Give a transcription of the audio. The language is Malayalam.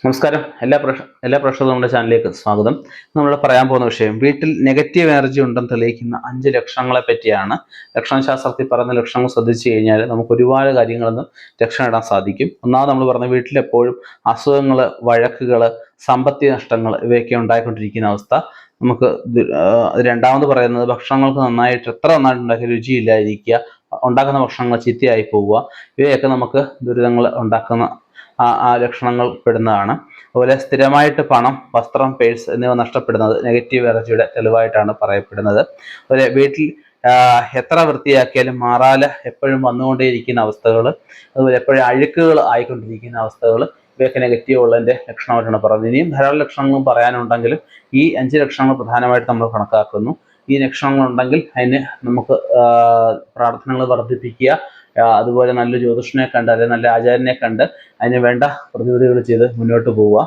നമസ്കാരം. എല്ലാ പ്രേക്ഷകർക്കും നമ്മുടെ ചാനലിലേക്ക് സ്വാഗതം. നമ്മൾ പറയാൻ പോകുന്ന വിഷയം വീട്ടിൽ നെഗറ്റീവ് എനർജി ഉണ്ടെന്ന് തെളിയിക്കുന്ന 5 ലക്ഷണങ്ങളെ പറ്റിയാണ്. ലക്ഷണശാസ്ത്രത്തിൽ പറയുന്ന ലക്ഷണങ്ങൾ ശ്രദ്ധിച്ചു കഴിഞ്ഞാൽ നമുക്ക് ഒരുപാട് കാര്യങ്ങളിൽ നിന്ന് രക്ഷ നേടാൻ സാധിക്കും. ഒന്നാമത് നമ്മൾ പറഞ്ഞ വീട്ടിൽ എപ്പോഴും അസുഖങ്ങൾ, വഴക്കുകൾ, സാമ്പത്തിക നഷ്ടങ്ങൾ ഇവയൊക്കെ ഉണ്ടായിക്കൊണ്ടിരിക്കുന്ന അവസ്ഥ. നമുക്ക് രണ്ടാമത് പറയുന്നത് ഭക്ഷണങ്ങൾക്ക് എത്ര നന്നായിട്ട് ഉണ്ടാക്കിയ രുചിയില്ലാതിരിക്കുക, ഉണ്ടാക്കുന്ന ഭക്ഷണങ്ങൾ ചീത്തയായി പോവുക. ഇവയൊക്കെ നമുക്ക് ദുരിതങ്ങൾ ഉണ്ടാക്കുന്ന ആ ലക്ഷണങ്ങൾ പെടുന്നതാണ്. അതുപോലെ സ്ഥിരമായിട്ട് പണം, വസ്ത്രം, പേഴ്സ് എന്നിവ നഷ്ടപ്പെടുന്നത് നെഗറ്റീവ് എനർജിയുടെ തെളിവായിട്ടാണ് പറയപ്പെടുന്നത്. അതുപോലെ വീട്ടിൽ എത്ര വൃത്തിയാക്കിയാലും മാറാല എപ്പോഴും വന്നുകൊണ്ടേയിരിക്കുന്ന അവസ്ഥകൾ, അതുപോലെ എപ്പോഴും അഴുക്കുകൾ ആയിക്കൊണ്ടിരിക്കുന്ന അവസ്ഥകൾ, ഇവയൊക്കെ നെഗറ്റീവ് ഉള്ളതിൻ്റെ ലക്ഷണമായിട്ടാണ് പറയുന്നത്. ഇനിയും ധാരാളം ലക്ഷണങ്ങളും പറയാനുണ്ടെങ്കിലും ഈ 5 ലക്ഷണങ്ങൾ പ്രധാനമായിട്ട് നമ്മൾ കണക്കാക്കുന്നു. ഈ ലക്ഷണങ്ങൾ ഉണ്ടെങ്കിൽ അതിന് നമുക്ക് പ്രാർത്ഥനകൾ വർദ്ധിപ്പിക്കുക, അതുപോലെ നല്ല ജ്യോതിഷനെ കണ്ട് അല്ലെങ്കിൽ നല്ല ആചാര്യനെ കണ്ട് അതിന് വേണ്ട പ്രതിവിധികൾ ചെയ്ത് മുന്നോട്ട് പോവുക.